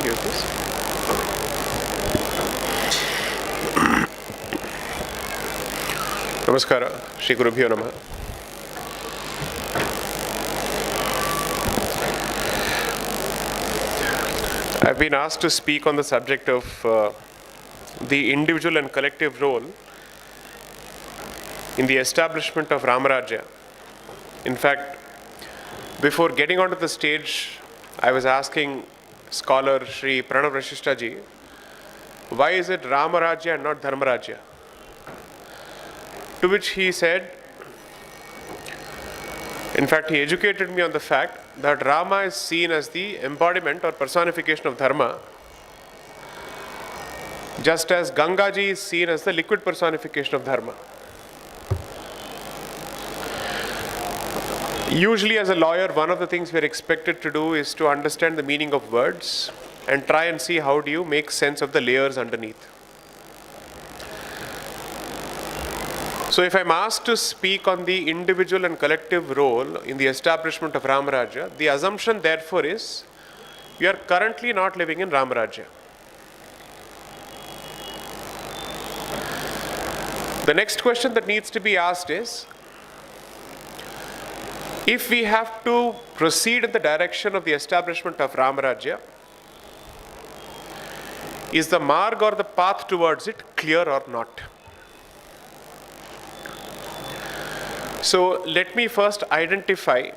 use this. Namaskara, Shri Gurubhyo Namaha. I've been asked to speak on the subject of the individual and collective role in the establishment of Ramarajya. In fact, before getting onto the stage, I was asking scholar Sri Poornaprajna ji, why is it Ramarajya and not Dharmarajya? To which he said, in fact, he educated me on the fact that Rama is seen as the embodiment or personification of Dharma, just as Gangaji is seen as the liquid personification of Dharma. Usually as a lawyer, one of the things we are expected to do is to understand the meaning of words and try and see how do you make sense of the layers underneath. So if I'm asked to speak on the individual and collective role in the establishment of Ramarajya, the assumption therefore is we are currently not living in Ramarajya. The next question that needs to be asked is, if we have to proceed in the direction of the establishment of Ramarajya, is the marg or the path towards it clear or not? So let me first identify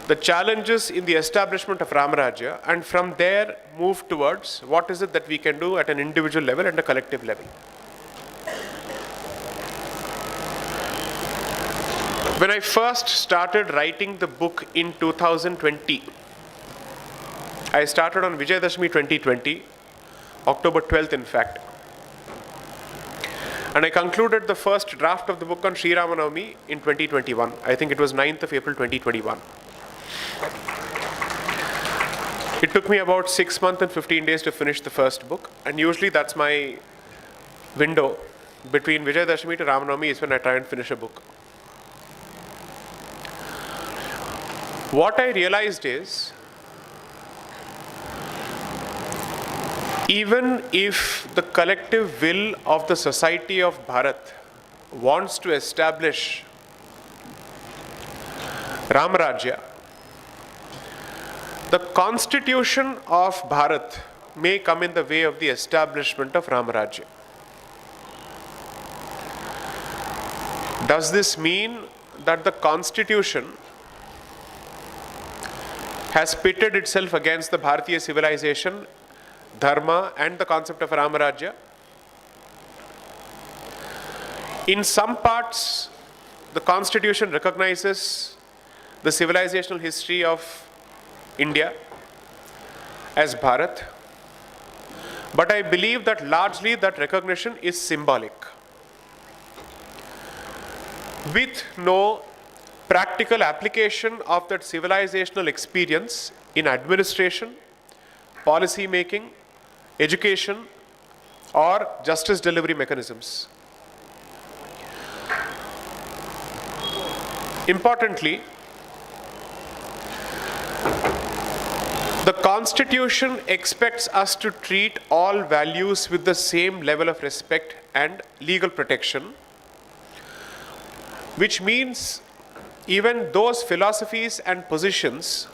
the challenges in the establishment of Ramarajya and from there move towards what is it that we can do at an individual level and a collective level. When I first started writing the book in 2020, I started on Vijayadashmi 2020, October 12th in fact. And I concluded the first draft of the book on Sri Ramanavami in 2021. I think it was 9th of April 2021. It took me about 6 months and 15 days to finish the first book. And usually that's my window between Vijayadashmi to Ramanavami is when I try and finish a book. What I realized is, even if the collective will of the society of Bharat wants to establish Ramarajya, the constitution of Bharat may come in the way of the establishment of Ramarajya. Does this mean that the constitution has pitted itself against the Bharatiya civilization, Dharma and the concept of Ramarajya? In some parts, the constitution recognizes the civilizational history of India as Bharat, but I believe that largely that recognition is symbolic, with no practical application of that civilizational experience in administration, policy making, education, or justice delivery mechanisms. Importantly, the Constitution expects us to treat all values with the same level of respect and legal protection, which means even those philosophies and positions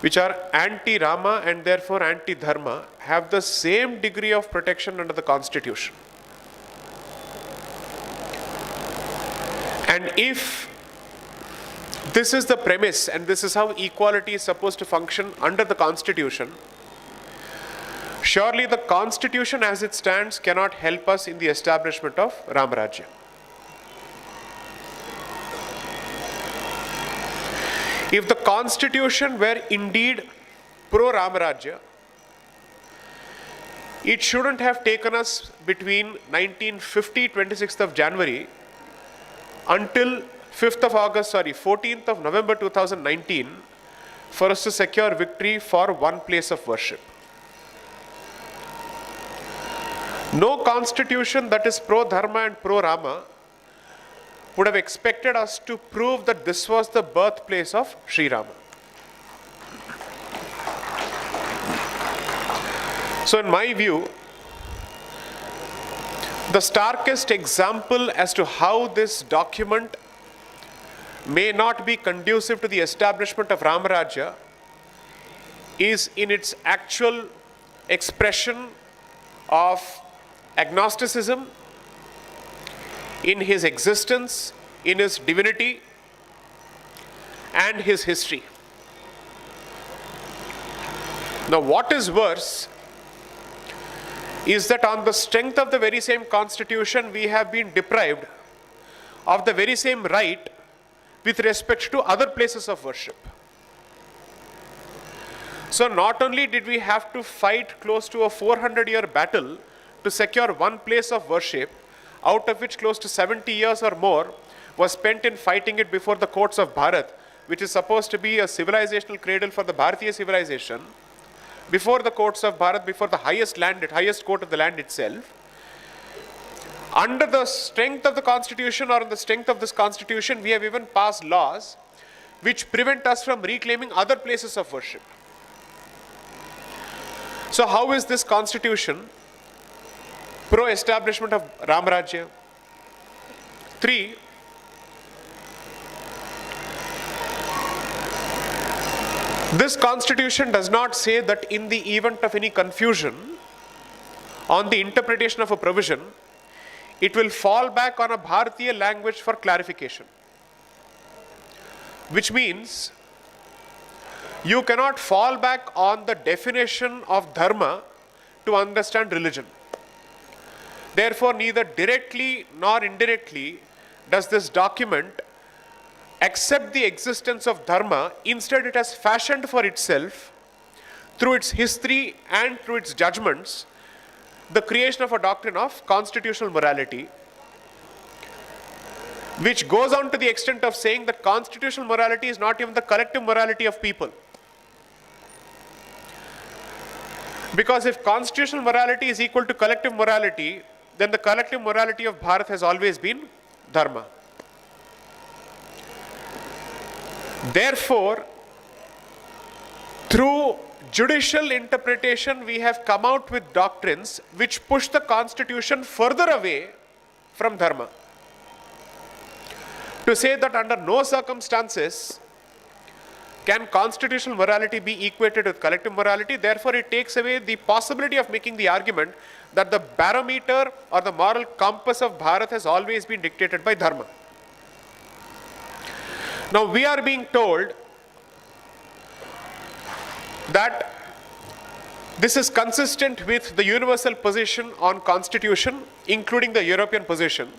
which are anti-Rama and therefore anti-Dharma have the same degree of protection under the Constitution. And if this is the premise and this is how equality is supposed to function under the Constitution, surely the Constitution as it stands cannot help us in the establishment of Ramarajya. If the Constitution were indeed pro-Ramarajya, it shouldn't have taken us between 1950, 26th of January until 14th of November 2019 for us to secure victory for one place of worship. No constitution that is pro-Dharma and pro-Rama would have expected us to prove that this was the birthplace of Sri Rama. So in my view, the starkest example as to how this document may not be conducive to the establishment of Rajya is in its actual expression of agnosticism, in his existence, in his divinity, and his history. Now, what is worse is that on the strength of the very same constitution, we have been deprived of the very same right with respect to other places of worship. So not only did we have to fight close to a 400-year battle to secure one place of worship, out of which close to 70 years or more was spent in fighting it before the courts of Bharat, which is supposed to be a civilizational cradle for the Bharatiya civilization, before the courts of Bharat, before the highest court of the land itself. Under the strength of the constitution, or on the strength of this constitution, we have even passed laws which prevent us from reclaiming other places of worship. So how is this constitution pro-establishment of Rajya? 3, this constitution does not say that in the event of any confusion on the interpretation of a provision, it will fall back on a Bharatiya language for clarification. Which means you cannot fall back on the definition of dharma to understand religion. Therefore, neither directly nor indirectly does this document accept the existence of dharma. Instead, it has fashioned for itself, through its history and through its judgments, the creation of a doctrine of constitutional morality, which goes on to the extent of saying that constitutional morality is not even the collective morality of people. Because if constitutional morality is equal to collective morality, then the collective morality of Bharat has always been dharma. Therefore, through judicial interpretation, we have come out with doctrines which push the constitution further away from dharma. To say that under no circumstances can constitutional morality be equated with collective morality, therefore it takes away the possibility of making the argument that the barometer or the moral compass of Bharat has always been dictated by dharma. Now we are being told that this is consistent with the universal position on constitution, including the European position.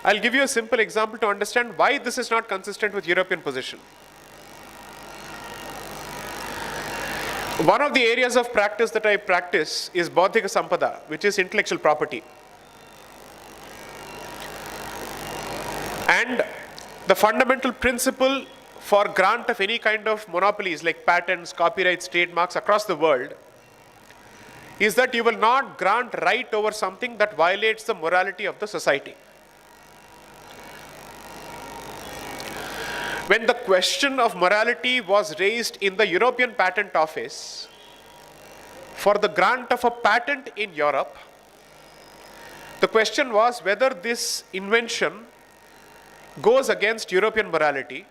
I'll give you a simple example to understand why this is not consistent with European position. One of the areas of practice that I practice is Bauddhika Sampada, which is intellectual property. And the fundamental principle for grant of any kind of monopolies like patents, copyrights, trademarks across the world is that you will not grant right over something that violates the morality of the society. When the question of morality was raised in the European Patent Office for the grant of a patent in Europe, the question was whether this invention goes against European morality,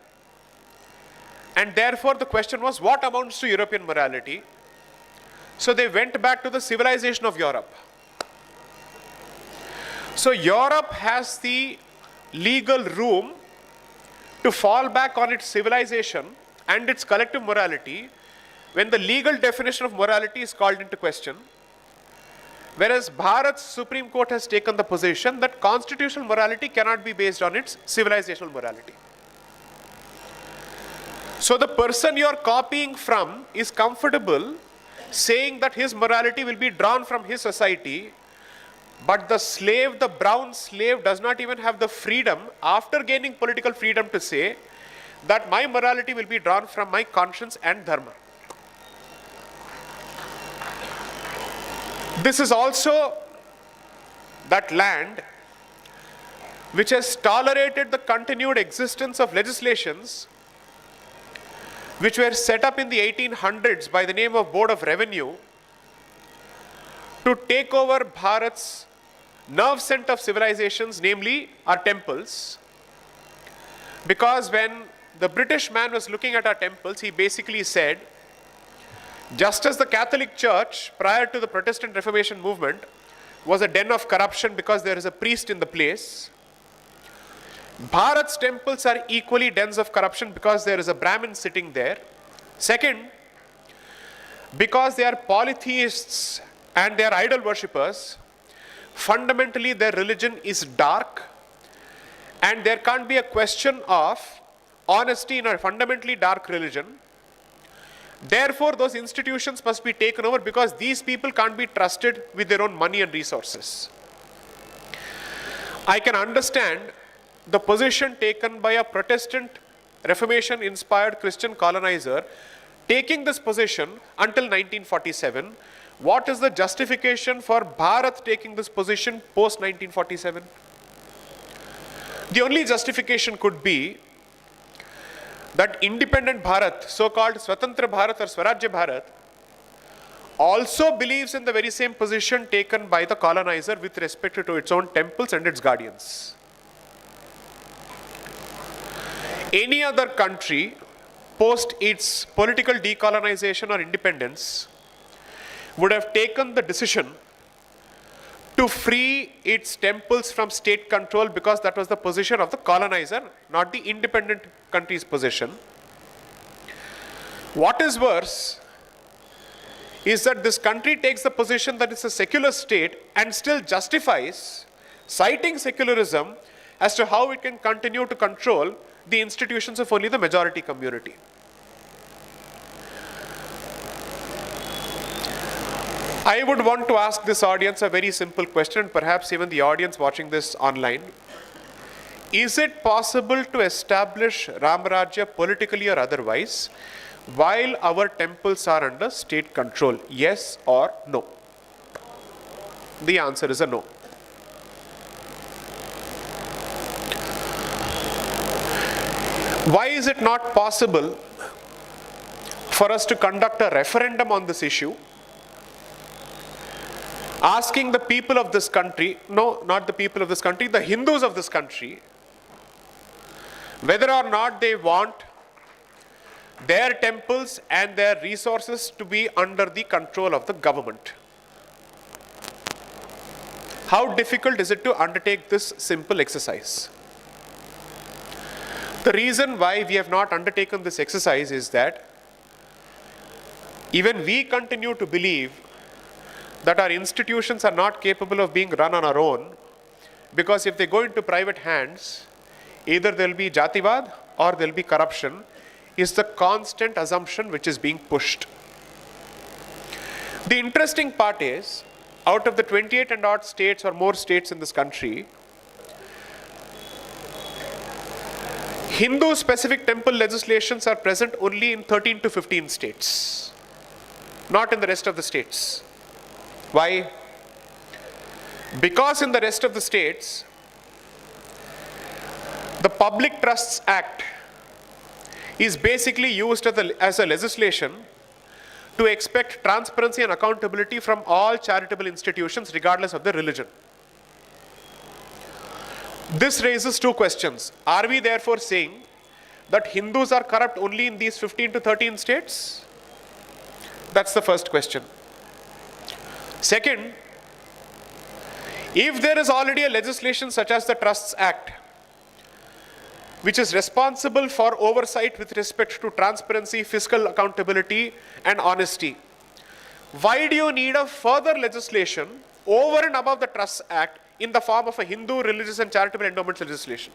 and therefore the question was what amounts to European morality. So they went back to the civilization of Europe. So Europe has the legal room to fall back on its civilization and its collective morality when the legal definition of morality is called into question, whereas Bharat's Supreme Court has taken the position that constitutional morality cannot be based on its civilizational morality. So the person you are copying from is comfortable saying that his morality will be drawn from his society, but the slave, the brown slave, does not even have the freedom, after gaining political freedom, to say that my morality will be drawn from my conscience and dharma. This is also that land which has tolerated the continued existence of legislations which were set up in the 1800s by the name of Board of Revenue, to take over Bharat's nerve center of civilizations, namely our temples. Because when the British man was looking at our temples, he basically said, just as the Catholic Church prior to the Protestant Reformation movement was a den of corruption because there is a priest in the place, Bharat's temples are equally dens of corruption because there is a Brahmin sitting there. Second, because they are polytheists and they are idol worshippers, fundamentally their religion is dark, and there can't be a question of honesty in a fundamentally dark religion. Therefore, those institutions must be taken over because these people can't be trusted with their own money and resources. I can understand the position taken by a Protestant Reformation-inspired Christian colonizer taking this position until 1947. What is the justification for Bharat taking this position post 1947? The only justification could be that independent Bharat, so-called Swatantra Bharat or Swarajya Bharat, also believes in the very same position taken by the colonizer with respect to its own temples and its guardians. Any other country post its political decolonization or independence would have taken the decision to free its temples from state control because that was the position of the colonizer, not the independent country's position. What is worse is that this country takes the position that it's a secular state and still justifies citing secularism as to how it can continue to control the institutions of only the majority community. I would want to ask this audience a very simple question, perhaps even the audience watching this online. Is it possible to establish Ramarajya politically or otherwise while our temples are under state control? Yes or no? The answer is a no. Why is it not possible for us to conduct a referendum on this issue, asking the people of this country, no, not the people of this country, the Hindus of this country, whether or not they want their temples and their resources to be under the control of the government? How difficult is it to undertake this simple exercise? The reason why we have not undertaken this exercise is that even we continue to believe that our institutions are not capable of being run on our own, because if they go into private hands, either there will be Jativad or there will be corruption, is the constant assumption which is being pushed. The interesting part is, out of the 28 and odd states or more states in this country, Hindu-specific temple legislations are present only in 13 to 15 states, not in the rest of the states. Why? Because in the rest of the states, the Public Trusts Act is basically used as a legislation to expect transparency and accountability from all charitable institutions regardless of their religion. This raises two questions. Are we therefore saying that Hindus are corrupt only in these 15 to 13 states? That's the first question. Second, if there is already a legislation such as the Trusts Act, which is responsible for oversight with respect to transparency, fiscal accountability, and honesty, why do you need a further legislation over and above the Trusts Act in the form of a Hindu religious and charitable endowment legislation?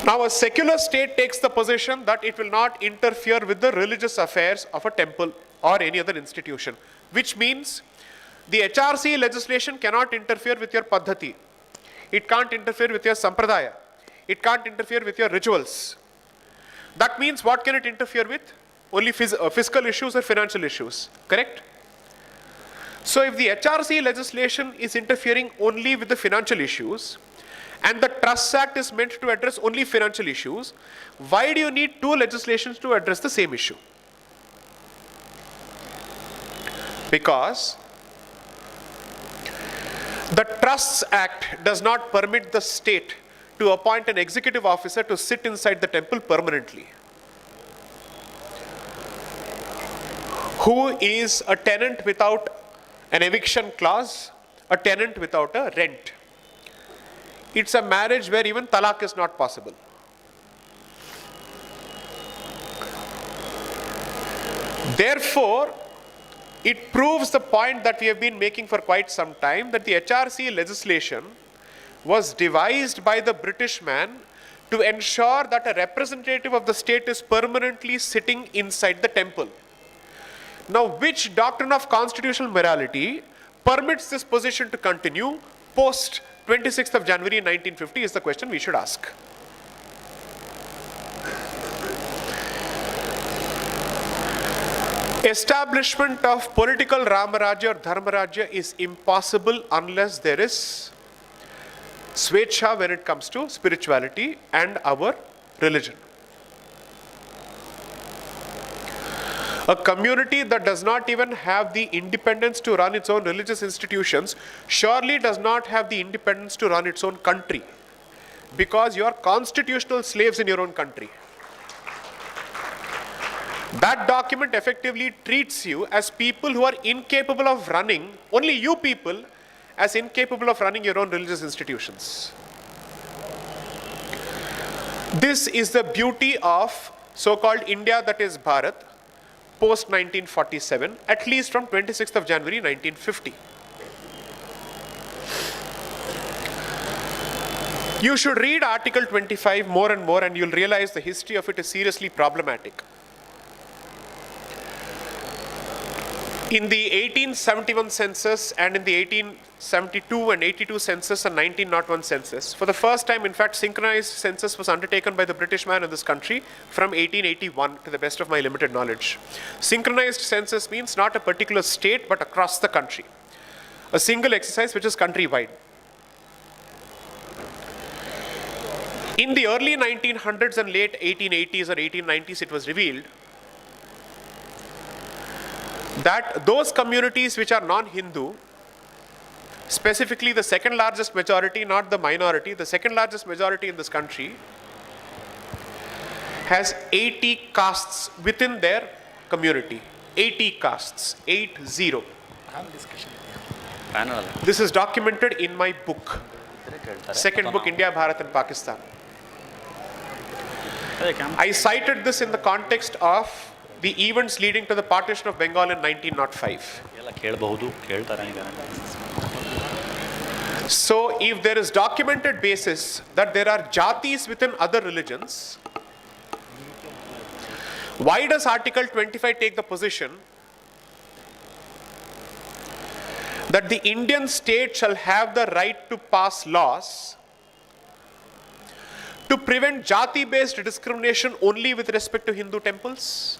Now, a secular state takes the position that it will not interfere with the religious affairs of a temple or any other institution, which means the HRC legislation cannot interfere with your Paddhati. It can't interfere with your Sampradaya. It can't interfere with your rituals. That means what can it interfere with? Only fiscal issues or financial issues, correct? So if the HRC legislation is interfering only with the financial issues, and the Trust Act is meant to address only financial issues, why do you need two legislations to address the same issue? Because the Trusts Act does not permit the state to appoint an executive officer to sit inside the temple permanently, who is a tenant without an eviction clause, a tenant without a rent. It's a marriage where even talaq is not possible. Therefore, it proves the point that we have been making for quite some time, that the HRC legislation was devised by the British man to ensure that a representative of the state is permanently sitting inside the temple. Now, which doctrine of constitutional morality permits this position to continue post 26th of January 1950 is the question we should ask. Establishment of political Ramarajya or Dharmarajya is impossible unless there is Swecha when it comes to spirituality and our religion. A community that does not even have the independence to run its own religious institutions surely does not have the independence to run its own country, because you are constitutional slaves in your own country. That document effectively treats you as people who are incapable of running, only you people, as incapable of running your own religious institutions. This is the beauty of so-called India, that is Bharat, post 1947, at least from 26th of January 1950. You should read Article 25 more and more, and you'll realize the history of it is seriously problematic. In the 1871 census and in the 1872 and 82 census and 1901 census, for the first time, in fact, synchronized census was undertaken by the British man in this country from 1881, to the best of my limited knowledge. Synchronized census means not a particular state but across the country. A single exercise which is countrywide. In the early 1900s and late 1880s or 1890s, it was revealed that those communities which are non-Hindu, specifically the second largest majority, not the minority, the second largest majority in this country, has 80 castes within their community. 80 castes, 80. This is documented in my book, second book, India, Bharat and Pakistan. I cited this in the context of the events leading to the partition of Bengal in 1905. So, if there is documented basis that there are jatis within other religions, why does Article 25 take the position that the Indian state shall have the right to pass laws to prevent jati-based discrimination only with respect to Hindu temples?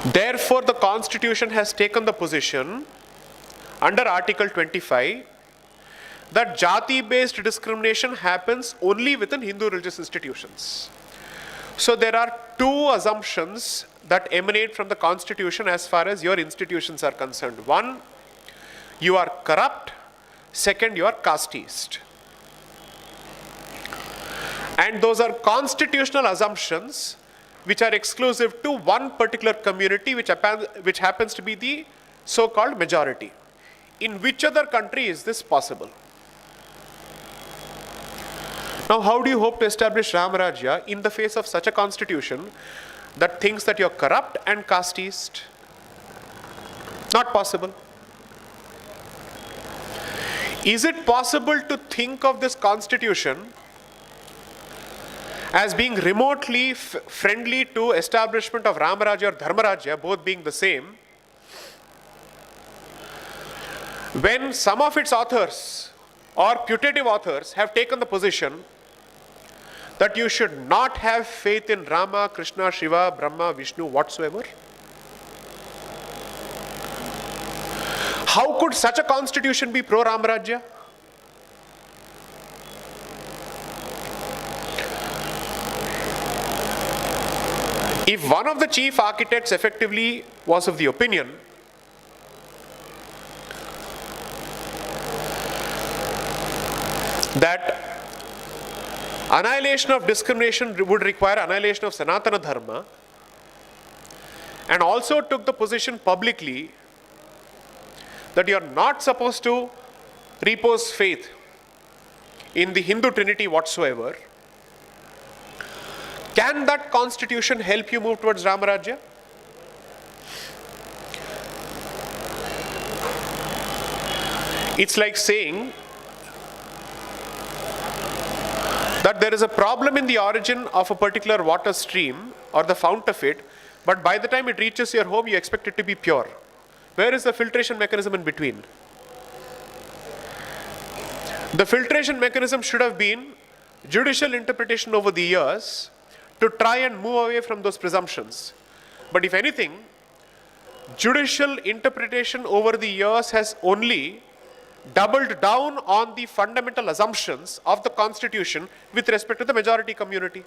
Therefore, the Constitution has taken the position under Article 25 that jati-based discrimination happens only within Hindu religious institutions. So there are two assumptions that emanate from the Constitution as far as your institutions are concerned. One, you are corrupt. Second, you are casteist. And those are constitutional assumptions which are exclusive to one particular community, which happens to be the so-called majority. In which other country is this possible? Now, how do you hope to establish Ramarajya in the face of such a constitution that thinks that you're corrupt and casteist? Not possible. Is it possible to think of this constitution as being remotely friendly to establishment of Ramarajya or Dharmarajya, both being the same, when some of its authors or putative authors have taken the position that you should not have faith in Rama, Krishna, Shiva, Brahma, Vishnu, whatsoever? How could such a constitution be pro-Ramarajya? If one of the chief architects effectively was of the opinion that annihilation of discrimination would require annihilation of Sanatana Dharma, and also took the position publicly that you are not supposed to repose faith in the Hindu Trinity whatsoever, can that constitution help you move towards Ramarajya? It's like saying that there is a problem in the origin of a particular water stream or the fount of it, but by the time it reaches your home, you expect it to be pure. Where is the filtration mechanism in between? The filtration mechanism should have been judicial interpretation over the years to try and move away from those presumptions. But if anything, judicial interpretation over the years has only doubled down on the fundamental assumptions of the constitution with respect to the majority community.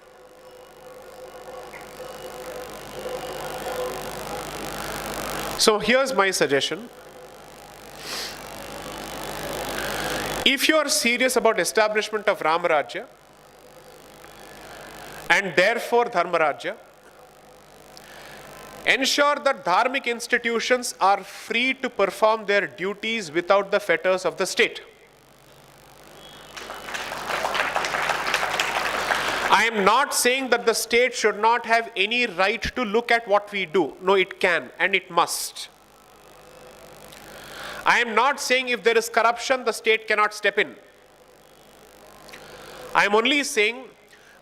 So here's my suggestion. If you are serious about establishment of Ramarajya and therefore Dharmarajya, ensure that dharmic institutions are free to perform their duties without the fetters of the state. I am not saying that the state should not have any right to look at what we do. No, it can and it must. I am not saying if there is corruption, the state cannot step in. I am only saying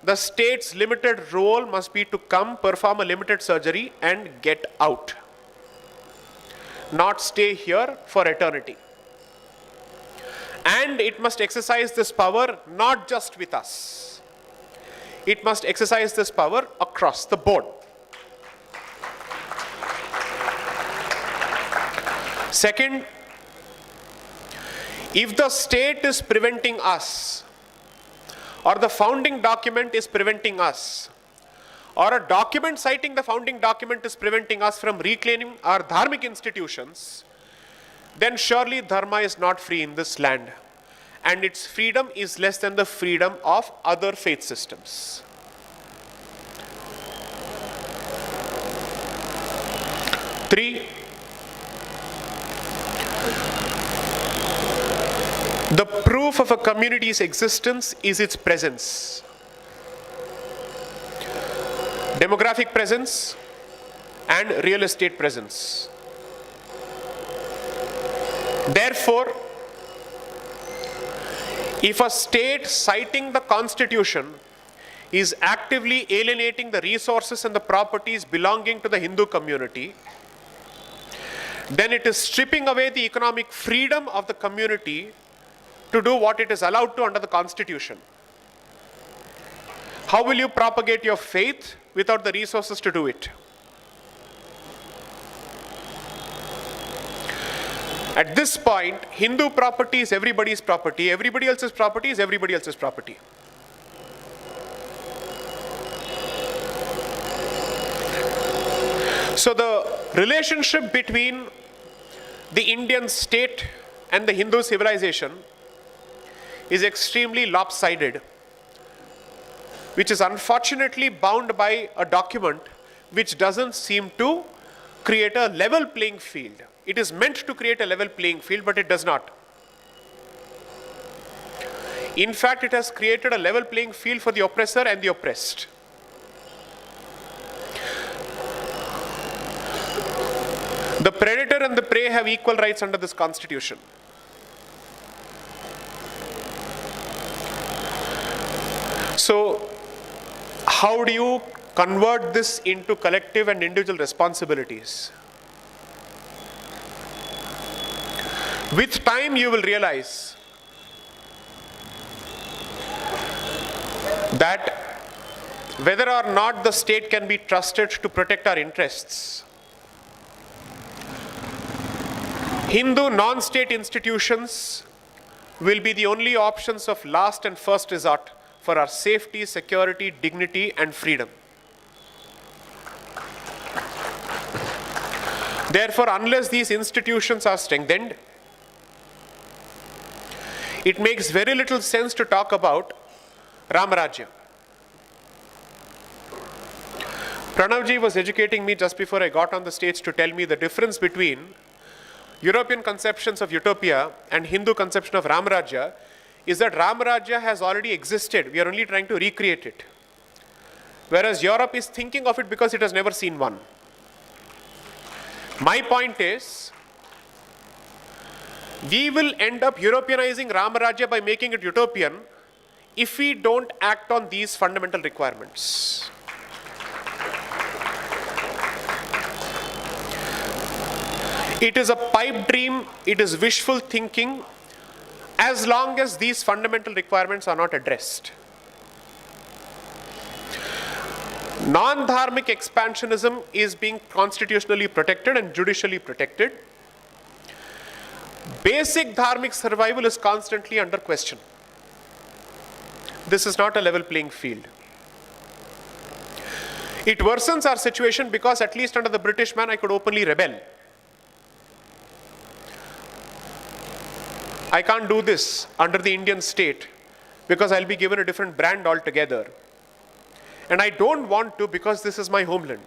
the state's limited role must be to come, perform a limited surgery and get out. Not stay here for eternity. And it must exercise this power not just with us. It must exercise this power across the board. Second, if the state is preventing us, or the founding document is preventing us, or a document citing the founding document is preventing us from reclaiming our dharmic institutions, then surely dharma is not free in this land, and its freedom is less than the freedom of other faith systems. Three, the proof of a community's existence is its presence. Demographic presence and real estate presence. Therefore, if a state citing the constitution is actively alienating the resources and the properties belonging to the Hindu community, then it is stripping away the economic freedom of the community to do what it is allowed to under the constitution. How will you propagate your faith without the resources to do it? At this point, Hindu property is everybody's property, everybody else's property is everybody else's property. So the relationship between the Indian state and the Hindu civilization is extremely lopsided, which is unfortunately bound by a document which doesn't seem to create a level playing field. It is meant to create a level playing field, but it does not. In fact, it has created a level playing field for the oppressor and the oppressed. The predator and the prey have equal rights under this constitution. So, how do you convert this into collective and individual responsibilities? With time, you will realize that whether or not the state can be trusted to protect our interests, Hindu non-state institutions will be the only options of last and first resort for our safety, security, dignity, and freedom. Therefore, unless these institutions are strengthened, it makes very little sense to talk about Rajya. Pranavji was educating me just before I got on the stage to tell me the difference between European conceptions of utopia and Hindu conception of Rajya is that Rajya has already existed. We are only trying to recreate it. Whereas Europe is thinking of it because it has never seen one. My point is, we will end up Europeanizing Rajya by making it utopian if we don't act on these fundamental requirements. It is a pipe dream, it is wishful thinking, as long as these fundamental requirements are not addressed. Non-dharmic expansionism is being constitutionally protected and judicially protected. Basic dharmic survival is constantly under question. This is not a level playing field. It worsens our situation because at least under the British man I could openly rebel. I can't do this under the Indian state because I'll be given a different brand altogether. And I don't want to because this is my homeland.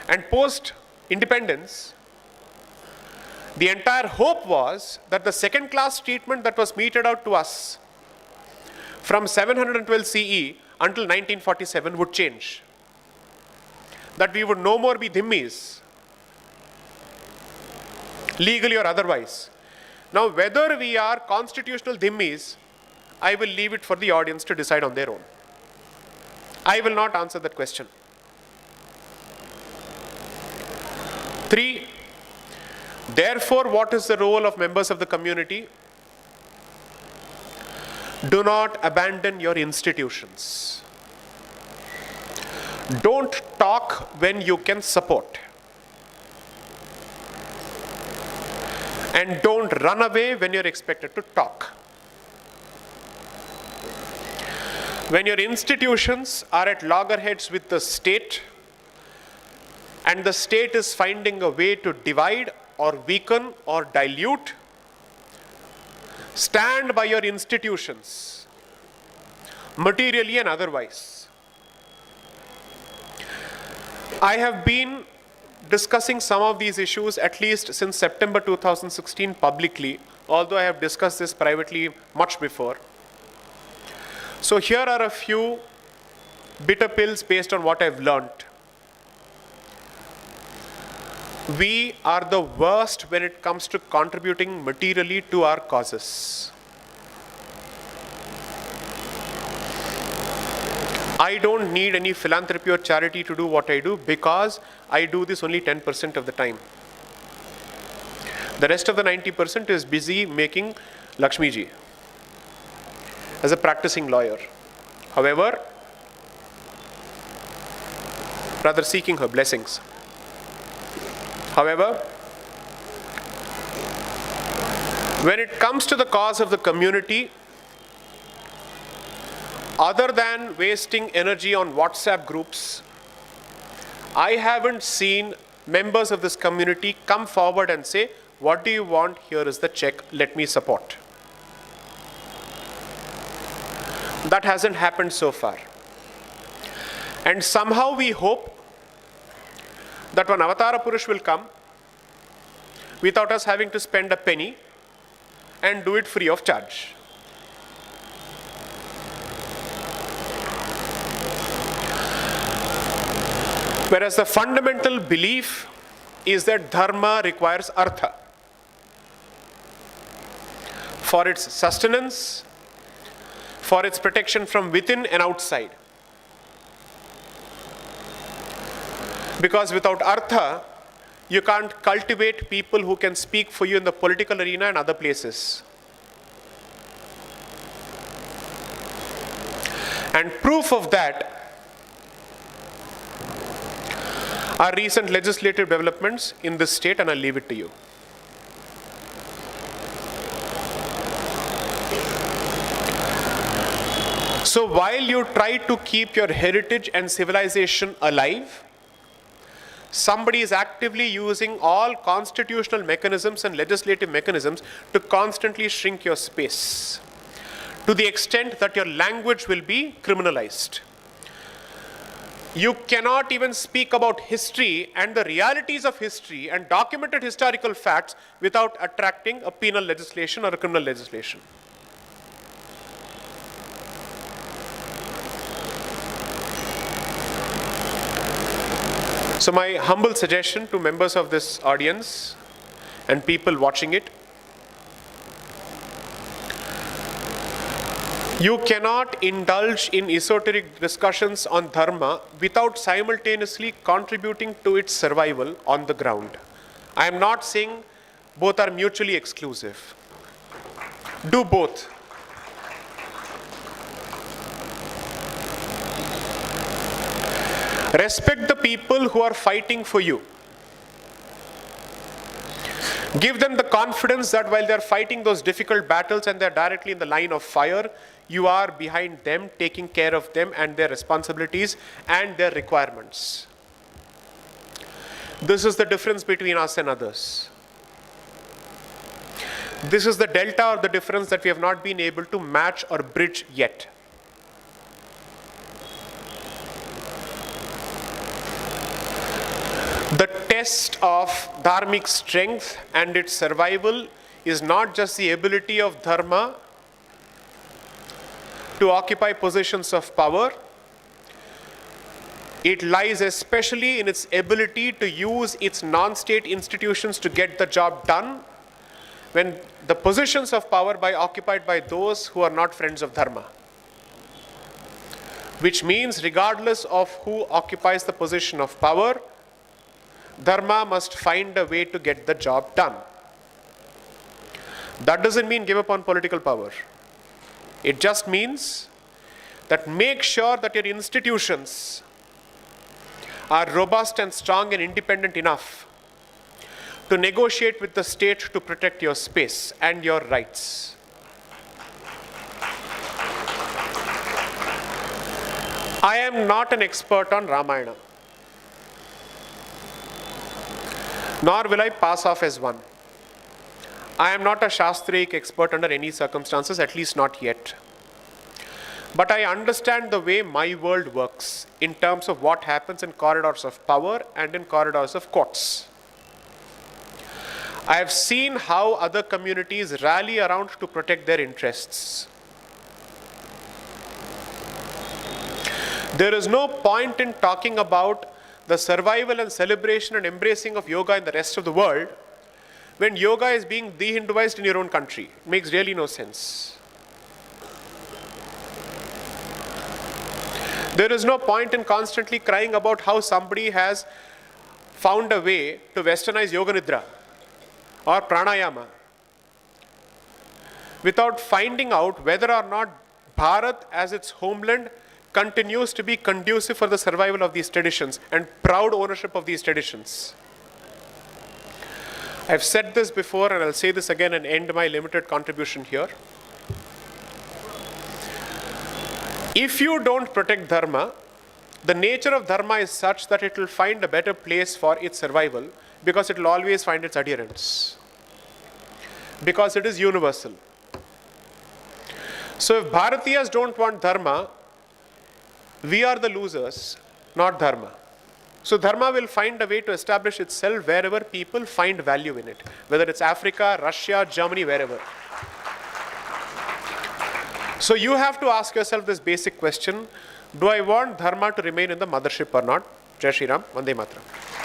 And post-independence, the entire hope was that the second-class treatment that was meted out to us from 712 CE until 1947 would change. That we would no more be dhimmis, legally or otherwise. Now, whether we are constitutional dhimmis, I will leave it for the audience to decide on their own. I will not answer that question. 3, therefore, what is the role of members of the community? Do not abandon your institutions. Don't talk when you can support. And don't run away when you're expected to talk. When your institutions are at loggerheads with the state, and the state is finding a way to divide or weaken or dilute, stand by your institutions, materially and otherwise. I have been discussing some of these issues at least since September 2016 publicly, although I have discussed this privately much before. So here are a few bitter pills based on what I've learned. We are the worst when it comes to contributing materially to our causes. I don't need any philanthropy or charity to do what I do because I do this only 10% of the time. The rest of the 90% is busy making Lakshmi ji as a practicing lawyer. However, rather seeking her blessings. However, when it comes to the cause of the community, other than wasting energy on WhatsApp groups, I haven't seen members of this community come forward and say, what do you want? Here is the check, let me support. That hasn't happened so far. And somehow we hope that one Avatara Purush will come without us having to spend a penny and do it free of charge. Whereas the fundamental belief is that Dharma requires Artha for its sustenance, for its protection from within and outside. Because without Artha, you can't cultivate people who can speak for you in the political arena and other places. And proof of that are recent legislative developments in this state, and I'll leave it to you. So while you try to keep your heritage and civilization alive, somebody is actively using all constitutional mechanisms and legislative mechanisms to constantly shrink your space, to the extent that your language will be criminalized. You cannot even speak about history and the realities of history and documented historical facts without attracting a penal legislation or a criminal legislation. So my humble suggestion to members of this audience and people watching it, you cannot indulge in esoteric discussions on dharma without simultaneously contributing to its survival on the ground. I am not saying both are mutually exclusive. Do both. Respect the people who are fighting for you. Give them the confidence that while they are fighting those difficult battles and they are directly in the line of fire, you are behind them, taking care of them and their responsibilities and their requirements. This is the difference between us and others. This is the delta or the difference that we have not been able to match or bridge yet. The test of dharmic strength and its survival is not just the ability of dharma to occupy positions of power. It lies especially in its ability to use its non-state institutions to get the job done when the positions of power are occupied by those who are not friends of dharma. Which means regardless of who occupies the position of power, dharma must find a way to get the job done. That doesn't mean give up on political power. It just means that make sure that your institutions are robust and strong and independent enough to negotiate with the state to protect your space and your rights. I am not an expert on Ramayana, nor will I pass off as one. I am not a Shastric expert under any circumstances, at least not yet. But I understand the way my world works in terms of what happens in corridors of power and in corridors of courts. I have seen how other communities rally around to protect their interests. There is no point in talking about the survival and celebration and embracing of yoga in the rest of the world when yoga is being de-Hinduized in your own country. It makes really no sense. There is no point in constantly crying about how somebody has found a way to westernize yoga nidra or pranayama without finding out whether or not Bharat as its homeland continues to be conducive for the survival of these traditions and proud ownership of these traditions. I've said this before and I'll say this again and end my limited contribution here. If you don't protect dharma, the nature of dharma is such that it will find a better place for its survival because it will always find its adherents. Because it is universal. So if Bharatiyas don't want dharma, we are the losers, not dharma. So dharma will find a way to establish itself wherever people find value in it, whether it's Africa, Russia, Germany, wherever. So you have to ask yourself this basic question: do I want dharma to remain in the mothership or not? Jai Shri Ram, Vande Mataram.